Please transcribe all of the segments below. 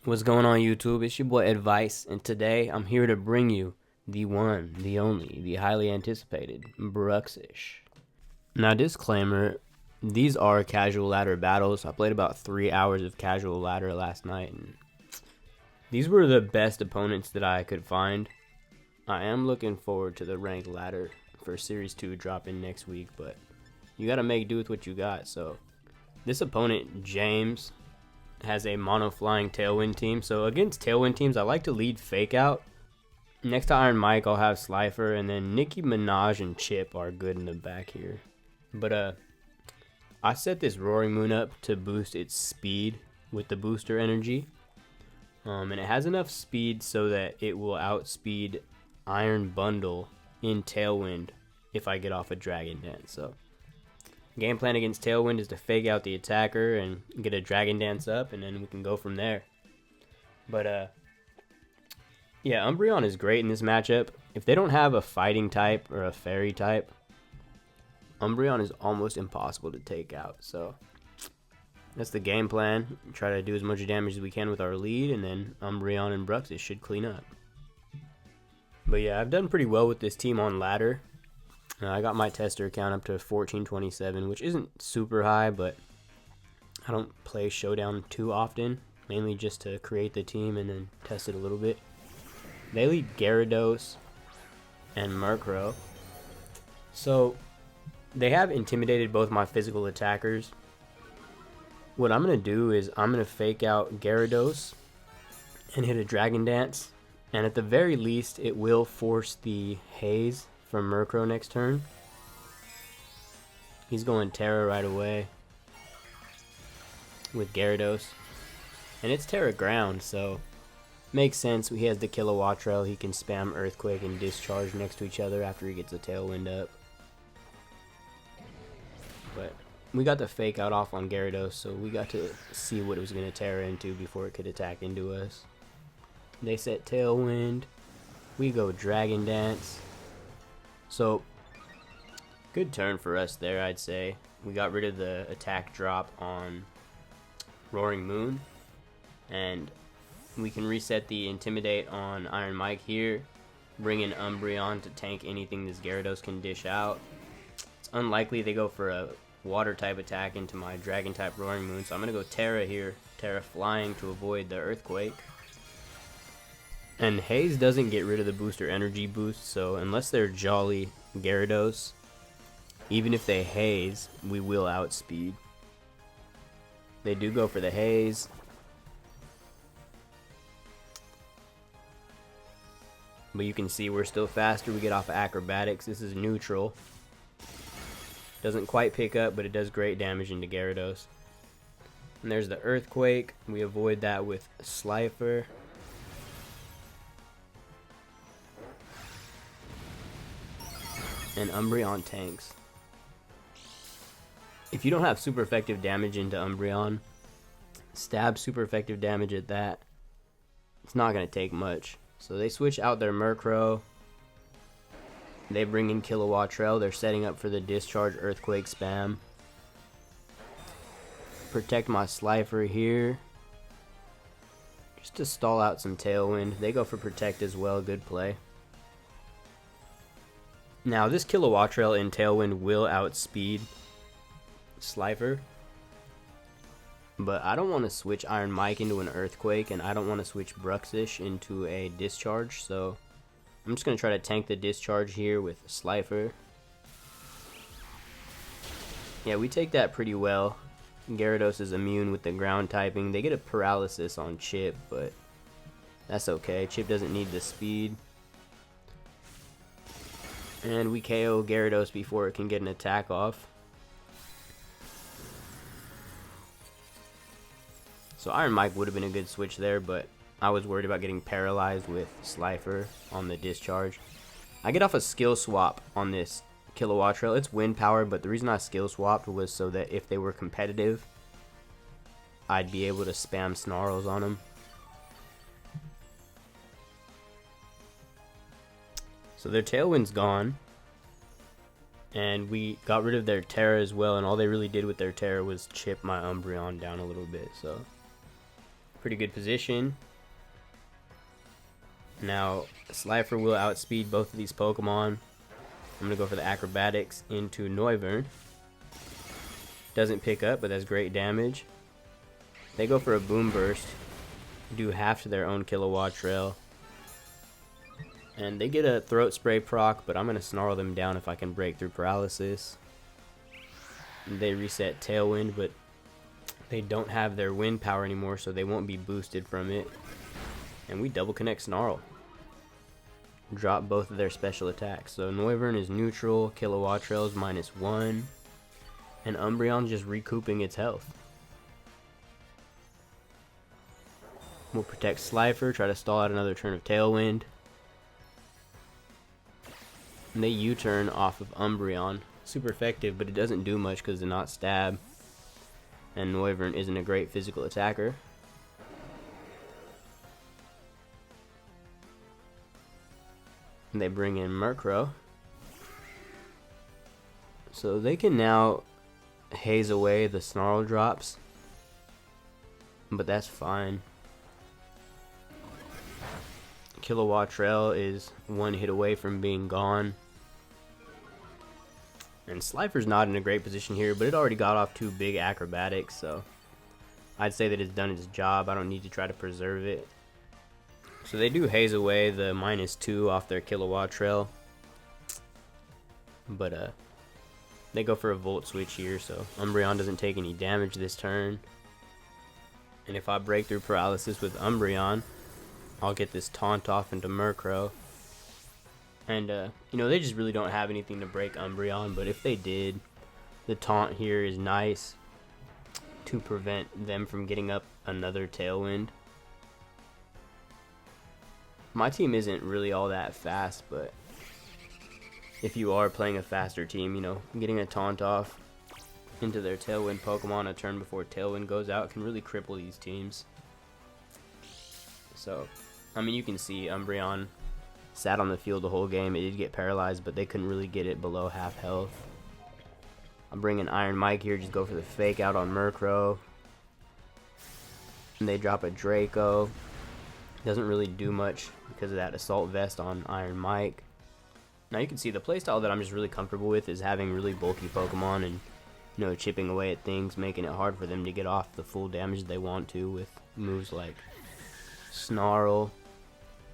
What's going on, YouTube? It's your boy Advice, and today I'm here to bring you the one, the only, the highly anticipated Bruxish. Now, disclaimer, these are casual ladder battles. I played about 3 hours of casual ladder last night, and these were the best opponents that I could find. I am looking forward to the ranked ladder for Series 2 dropping next week, but you gotta make do with what you got. So, this opponent, James, has a mono flying tailwind team. So against tailwind teams, I like to lead fake out. Next to Iron Mike, I'll have Slifer, and then Nicki Minaj and Chip are good in the back here. But I set this Roaring Moon up to boost its speed with the booster energy. And it has enough speed so that it will outspeed Iron Bundle in Tailwind if I get off a Dragon Dance. So game plan against Tailwind is to fake out the attacker and get a Dragon Dance up, and then we can go from there. But yeah, Umbreon is great in this matchup. If they don't have a fighting type or a fairy type, Umbreon is almost impossible to take out. So that's the game plan. Try to do as much damage as we can with our lead, and then Umbreon and Bruxish should clean up. But yeah, I've done pretty well with this team on ladder. I got my tester count up to 1427, which isn't super high, but I don't play Showdown too often, mainly just to create the team and then test it a little bit. They lead Gyarados and Murkrow. So they have intimidated both my physical attackers. What I'm going to do is I'm going to fake out Gyarados and hit a Dragon Dance, and at the very least it will force the Haze from Murkrow next turn. He's going Terra right away with Gyarados, and it's Terra ground, so makes sense. He has the Kilowattrel. He can spam Earthquake and Discharge next to each other after he gets a Tailwind up. But we got the fake out off on Gyarados, so we got to see what it was going to Terra into before it could attack into us. They set Tailwind. We go Dragon Dance. So, good turn for us there, I'd say. We got rid of the attack drop on Roaring Moon, and we can reset the Intimidate on Iron Mike here, bring in Umbreon to tank anything this Gyarados can dish out. It's unlikely they go for a water type attack into my dragon type Roaring Moon, so I'm going to go Terra here, Terra flying to avoid the Earthquake. And Haze doesn't get rid of the booster energy boost, so unless they're Jolly Gyarados, even if they Haze, we will outspeed. They do go for the Haze. But you can see we're still faster. We get off of Acrobatics. This is neutral. Doesn't quite pick up, but it does great damage into Gyarados. And there's the Earthquake. We avoid that with Slifer. And Umbreon tanks. If you don't have super effective damage into Umbreon, stab super effective damage at that, it's not going to take much. So they switch out their Murkrow. They bring in Kilowattrel. They're setting up for the Discharge Earthquake spam. Protect my Slifer here, just to stall out some Tailwind. They go for Protect as well. Good play. Now, this Kilowattrel in Tailwind will outspeed Slifer, but I don't want to switch Iron Mike into an Earthquake, and I don't want to switch Bruxish into a Discharge, so I'm just going to try to tank the Discharge here with Slifer. Yeah, we take that pretty well. Gyarados is immune with the ground typing. They get a Paralysis on Chip, but that's okay. Chip doesn't need the speed. And we KO Gyarados before it can get an attack off. So Iron Mike would have been a good switch there, but I was worried about getting paralyzed with Slifer on the Discharge. I get off a skill swap on this Kilowattrel. It's wind power, but the reason I skill swapped was so that if they were competitive, I'd be able to spam Snarls on them. So their Tailwind's gone, and we got rid of their Terra as well, and all they really did with their Terra was chip my Umbreon down a little bit. So Pretty good position. Now, Slifer will outspeed both of these Pokemon. I'm going to go for the Acrobatics into Noivern. Doesn't pick up, but that's great damage. They go for a Boom Burst. Do half to their own Kilowattrel. And they get a Throat Spray proc, but I'm going to snarl them down if I can break through Paralysis. And they reset Tailwind, but they don't have their wind power anymore, so they won't be boosted from it. And we double connect Snarl. Drop both of their special attacks. So Noivern is neutral, Kilowattrel is -1, and Umbreon's just recouping its health. We'll protect Slifer, try to stall out another turn of Tailwind. And they U-turn off of Umbreon. Super effective, but it doesn't do much because it's not stab. And Noivern isn't a great physical attacker. And they bring in Murkrow. So they can now haze away the Snarl drops. But that's fine. Kilowattrel is one hit away from being gone. And Slifer's not in a great position here, but it already got off 2 big acrobatics, so I'd say that it's done its job. I don't need to try to preserve it. So they do haze away the -2 off their Kilowattrel. But they go for a Volt Switch here, so Umbreon doesn't take any damage this turn. And if I break through Paralysis with Umbreon, I'll get this Taunt off into Murkrow. And, you know, they just really don't have anything to break Umbreon, but if they did, the Taunt here is nice to prevent them from getting up another Tailwind. My team isn't really all that fast, but if you are playing a faster team, you know, getting a Taunt off into their Tailwind Pokemon a turn before Tailwind goes out can really cripple these teams. So, I mean, you can see Umbreon sat on the field the whole game. It did get paralyzed, but they couldn't really get it below half health. I'm bringing Iron Mike here, just go for the fake out on Murkrow. And they drop a Draco. Doesn't really do much because of that Assault Vest on Iron Mike. Now you can see the playstyle that I'm just really comfortable with is having really bulky Pokemon and, you know, chipping away at things, making it hard for them to get off the full damage they want to with moves like Snarl.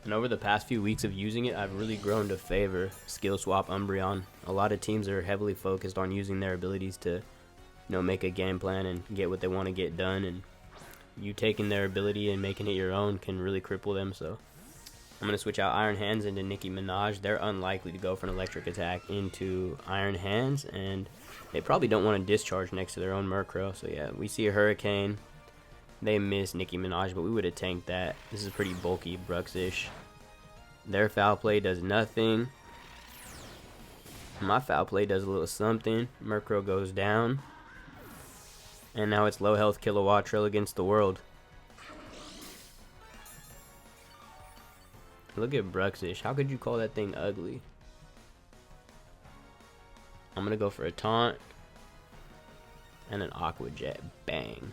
And over the past few weeks of using it, I've really grown to favor Skill Swap Umbreon. A lot of teams are heavily focused on using their abilities to, you know, make a game plan and get what they want to get done, and you taking their ability and making it your own can really cripple them. So I'm going to switch out Iron Hands into Nicki Minaj. They're unlikely to go for an electric attack into Iron Hands, and they probably don't want to discharge next to their own Murkrow. So yeah, we see a Hurricane. They miss Nicki Minaj, but we would have tanked that. This is a pretty bulky Bruxish. Their Foul Play does nothing. My Foul Play does a little something. Murkrow goes down. And now it's low health Kilowattrel against the world. Look at Bruxish. How could you call that thing ugly? I'm going to go for a Taunt. And an Aqua Jet. Bang.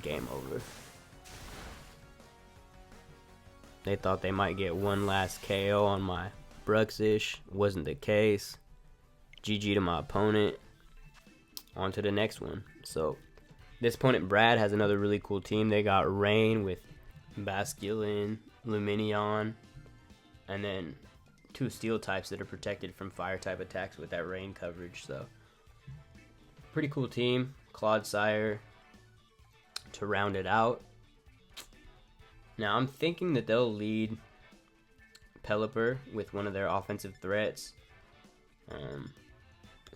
Game over. They thought they might get one last KO on my Bruxish. Wasn't the case. GG to my opponent. On to the next one. So, this opponent, Brad, has another really cool team. They got Rain with Basculin, Lumineon, and then 2 Steel types that are protected from Fire type attacks with that Rain coverage. So, pretty cool team. Clodsire to round it out. Now I'm thinking that they'll lead Pelipper with one of their offensive threats.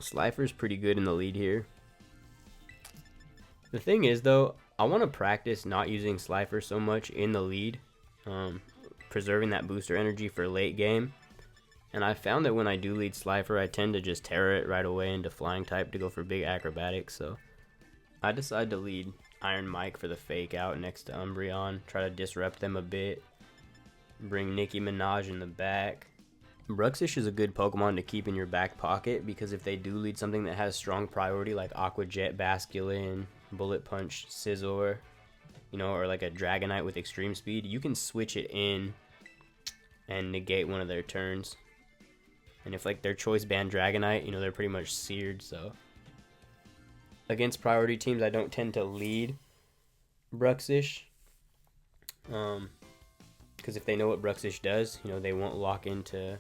Slifer's pretty good in the lead here. The thing is though, I want to practice not using Slifer so much in the lead, preserving that booster energy for late game. And I found that when I do lead Slifer, I tend to just terror it right away into Flying type to go for big acrobatics. So I decided to lead Iron Mike for the fake out next to Umbreon. Try to disrupt them a bit. Bring Nicki Minaj in the back. Bruxish is a good Pokemon to keep in your back pocket because if they do lead something that has strong priority like Aqua Jet, Basculin, Bullet Punch, Scizor, you know, or like a Dragonite with extreme speed, you can switch it in and negate one of their turns. And if like their choice banned Dragonite, you know, they're pretty much seared. So against priority teams, I don't tend to lead Bruxish, because if they know what Bruxish does, you know, they won't lock into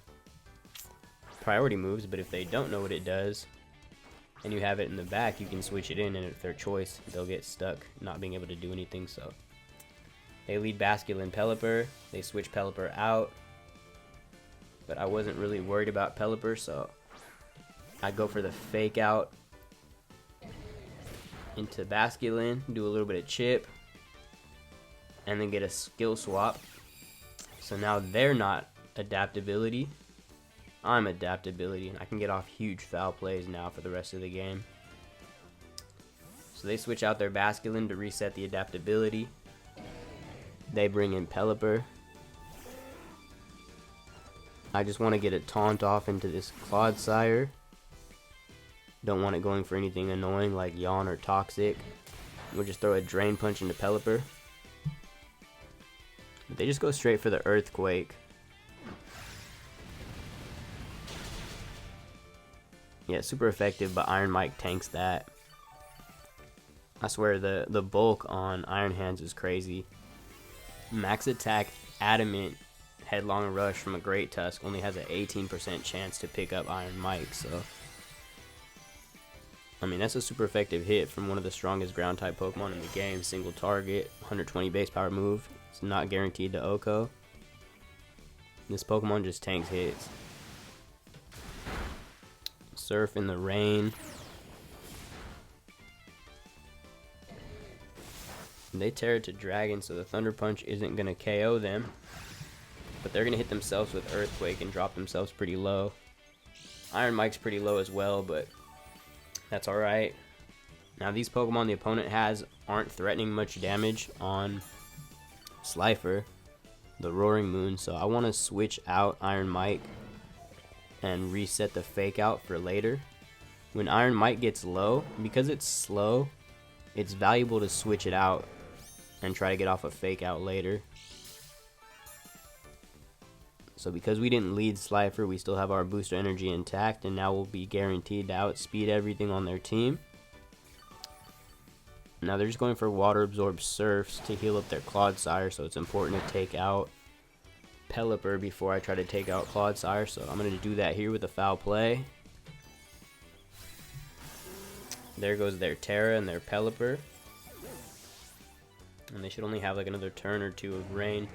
priority moves. But if they don't know what it does and you have it in the back, you can switch it in, and if their choice, they'll get stuck not being able to do anything. So they lead Basculin Pelipper, they switch Pelipper out, but I wasn't really worried about Pelipper, so I go for the fake out into Basculin, do a little bit of chip, and then get a skill swap. So now they're not adaptability, I'm adaptability, and I can get off huge foul plays now for the rest of the game. So they switch out their Basculin to reset the adaptability. They bring in Pelipper. I just want to get a taunt off into this Clodsire. Don't want it going for anything annoying like Yawn or Toxic. We'll just throw a Drain Punch into Pelipper. But they just go straight for the Earthquake. Yeah, super effective, but Iron Mike tanks that. I swear the bulk on Iron Hands is crazy. Max attack Adamant Headlong Rush from a Great Tusk only has an 18% chance to pick up Iron Mike, so I mean, that's a super effective hit from one of the strongest ground type Pokemon in the game. Single target, 120 base power move. It's not guaranteed to Oko. This Pokemon just tanks hits. Surf in the rain. They tear it to Dragon, so the Thunder Punch isn't going to KO them. But they're going to hit themselves with Earthquake and drop themselves pretty low. Iron Mike's pretty low as well, but that's alright. Now these Pokemon the opponent has aren't threatening much damage on Slifer, the Roaring Moon, so I want to switch out Iron Mike and reset the fake out for later. When Iron Mike gets low, because it's slow, it's valuable to switch it out and try to get off a fake out later. So because we didn't lead Slifer, we still have our booster energy intact, and now we'll be guaranteed to outspeed everything on their team. Now they're just going for Water Absorb Surfs to heal up their Clodsire, so it's important to take out Pelipper before I try to take out Clodsire, so I'm going to do that here with a foul play. There goes their Terra and their Pelipper. And they should only have like another turn or two of rain.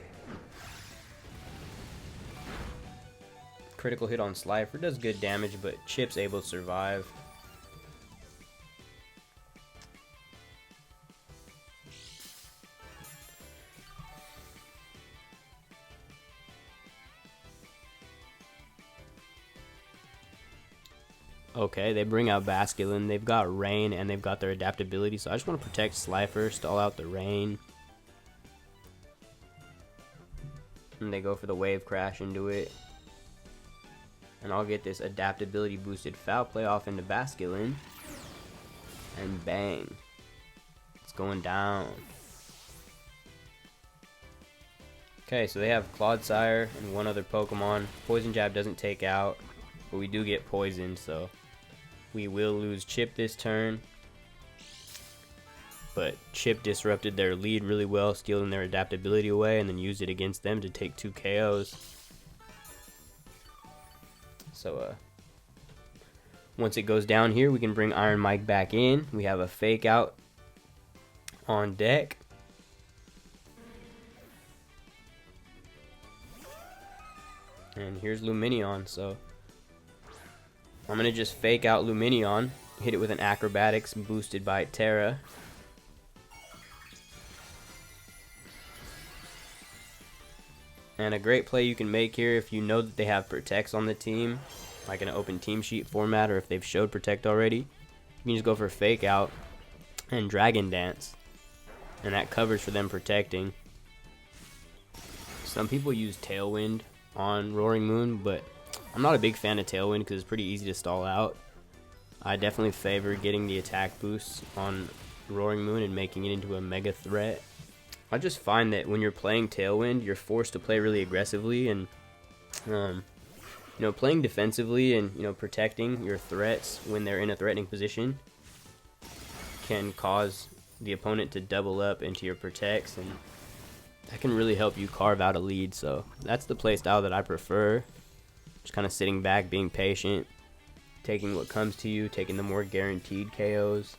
Critical hit on Slifer does good damage, but Chip's able to survive. Okay, they bring out Basculin. They've got Rain and they've got their adaptability, so I just want to protect Slifer, stall out the Rain. And they go for the Wave Crash into it. And I'll get this adaptability boosted foul play off into Basculin. And bang. It's going down. Okay, so they have Clodsire and one other Pokemon. Poison Jab doesn't take out, but we do get poisoned, so we will lose Chip this turn. But Chip disrupted their lead really well, stealing their adaptability away, and then used it against them to take 2 KOs. So once it goes down here, we can bring Iron Mike back in. We have a fake out on deck. And here's Lumineon, so I'm going to just fake out Lumineon, hit it with an Acrobatics boosted by Terra. And a great play you can make here if you know that they have Protects on the team, like in an open team sheet format, or if they've showed Protect already, you can just go for Fake Out and Dragon Dance, and that covers for them protecting. Some people use Tailwind on Roaring Moon, but I'm not a big fan of Tailwind because it's pretty easy to stall out. I definitely favor getting the attack boosts on Roaring Moon and making it into a mega threat. I just find that when you're playing Tailwind, you're forced to play really aggressively, and you know, playing defensively and, you know, protecting your threats when they're in a threatening position can cause the opponent to double up into your protects, and that can really help you carve out a lead. So that's the play style that I prefer. Just kind of sitting back, being patient, taking what comes to you, taking the more guaranteed KOs,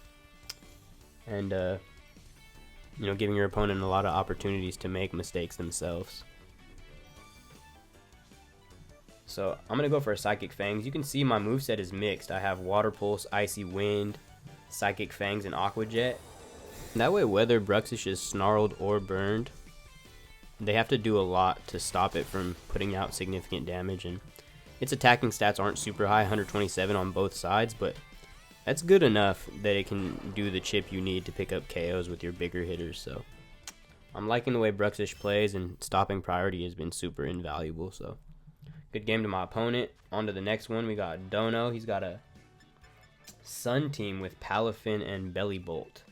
and you know, giving your opponent a lot of opportunities to make mistakes themselves. So I'm going to go for a Psychic Fangs. You can see my moveset is mixed. I have Water Pulse, Icy Wind, Psychic Fangs, and Aqua Jet. That way, whether Bruxish is snarled or burned, they have to do a lot to stop it from putting out significant damage. And its attacking stats aren't super high, 127 on both sides, but that's good enough that it can do the chip you need to pick up KOs with your bigger hitters. So I'm liking the way Bruxish plays, and stopping priority has been super invaluable. So good game to my opponent. On to the next one. We got Dono. He's got a Sun team with Palafin and Bellybolt.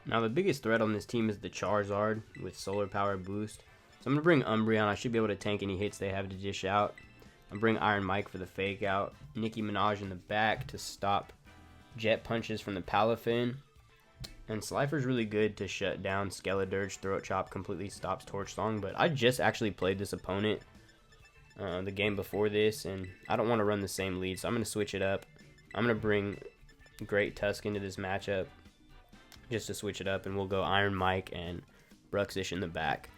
Now the biggest threat on this team is the Charizard with Solar Power Boost. So I'm going to bring Umbreon. I should be able to tank any hits they have to dish out. I'll bring Iron Mike for the fake out. Nicki Minaj in the back to stop Jet Punches from the Palafin. And Slifer's really good to shut down Skeledirge. Throat Chop completely stops Torch Song. But I just actually played this opponent the game before this, and I don't want to run the same lead, so I'm going to switch it up. I'm going to bring Great Tusk into this matchup just to switch it up, and we'll go Iron Mike and Bruxish in the back.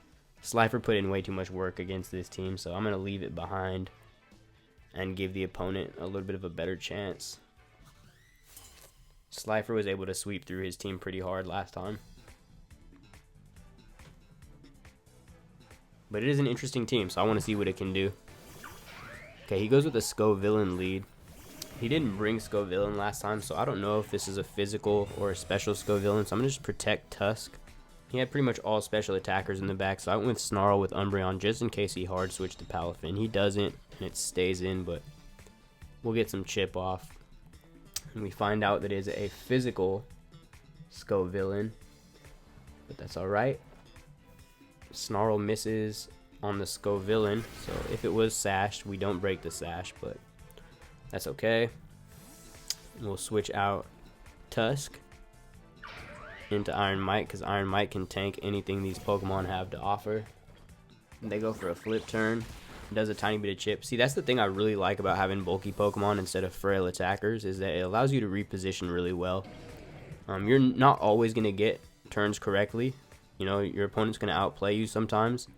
Slifer put in way too much work against this team, so I'm going to leave it behind and give the opponent a little bit of a better chance. Slifer was able to sweep through his team pretty hard last time. But it is an interesting team, so I want to see what it can do. Okay, he goes with a Scovillain lead. He didn't bring Scovillain last time, so I don't know if this is a physical or a special Scovillain, so I'm going to just protect Tusk. He had pretty much all special attackers in the back, so I went with Snarl with Umbreon just in case he hard switched to Palafin. He doesn't, and it stays in, but we'll get some chip off. And we find out that it is a physical Scovillain, but that's alright. Snarl misses on the Scovillain, so if it was sashed, we don't break the sash, but that's okay. We'll switch out Tusk into Iron Mike, because Iron Mike can tank anything these Pokemon have to offer. And they go for a flip turn. Does a tiny bit of chip. See, that's the thing I really like about having bulky Pokemon instead of frail attackers, is that it allows you to reposition really well. You're not always going to get turns correctly. You know, your opponent's going to outplay you sometimes.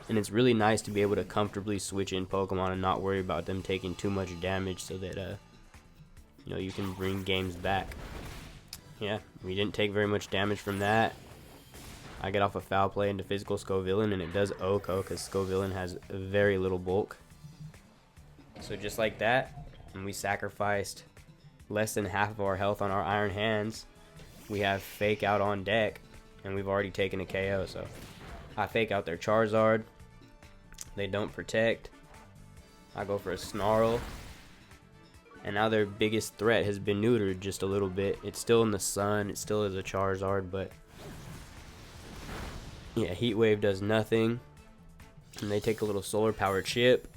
And it's really nice to be able to comfortably switch in Pokemon and not worry about them taking too much damage, so that, you know, you can bring games back. Yeah, we didn't take very much damage from that. I get off a foul play into physical Scovillain, and it does OHKO because Scovillain has very little bulk. So just like that, and we sacrificed less than half of our health on our Iron Hands, we have Fake Out on deck, and we've already taken a KO. So I fake out their Charizard. They don't protect. I go for a Snarl. And now their biggest threat has been neutered just a little bit. It's still in the sun. It still is a Charizard, but yeah, Heat Wave does nothing. And they take a little Solar Power chip.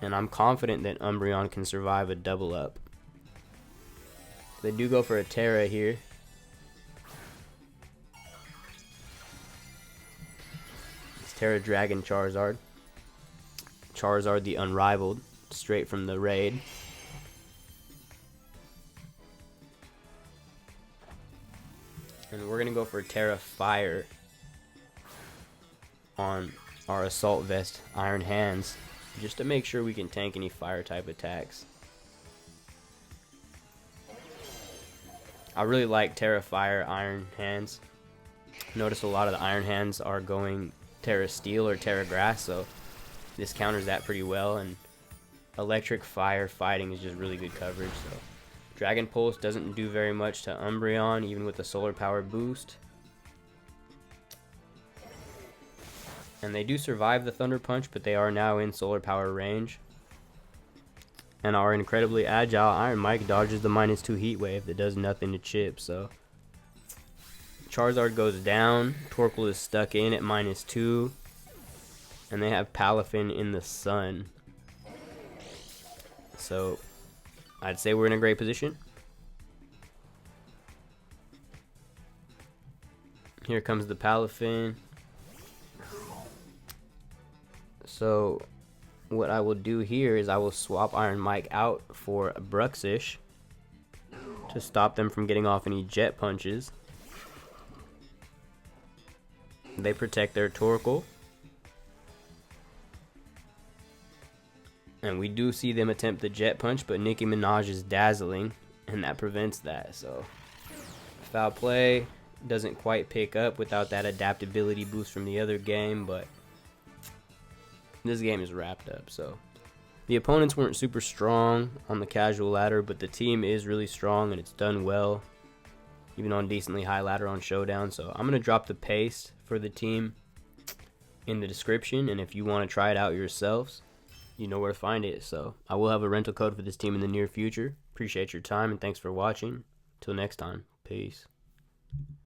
And I'm confident that Umbreon can survive a double up. They do go for a Terra here. It's Terra Dragon Charizard. Charizard the Unrivaled, straight from the raid. And we're going to go for Terra Fire on our Assault Vest Iron Hands, just to make sure we can tank any fire type attacks. I really like Terra Fire Iron Hands. Notice a lot of the Iron Hands are going Terra Steel or Terra Grass, so this counters that pretty well. And Electric Fire fighting is just really good coverage. So Dragon Pulse doesn't do very much to Umbreon, even with the Solar Power boost. And they do survive the Thunder Punch, but they are now in Solar Power range. And our incredibly agile Iron Mike dodges the -2 Heat Wave that does nothing to chip, so Charizard goes down. Torkoal is stuck in at -2. And they have Palafin in the sun. So, I'd say we're in a great position. Here comes the Palafin. So, what I will do here is I will swap Iron Mike out for a Bruxish to stop them from getting off any jet punches. They protect their Torkoal. And we do see them attempt the jet punch, but Nicki Minaj is dazzling, and that prevents that. So, foul play doesn't quite pick up without that adaptability boost from the other game, but this game is wrapped up. So, the opponents weren't super strong on the casual ladder, but the team is really strong, and it's done well, even on decently high ladder on Showdown. So, I'm going to drop the paste for the team in the description, and if you want to try it out yourselves, you know where to find it. So I will have a rental code for this team in the near future. Appreciate your time and thanks for watching. Till next time, peace.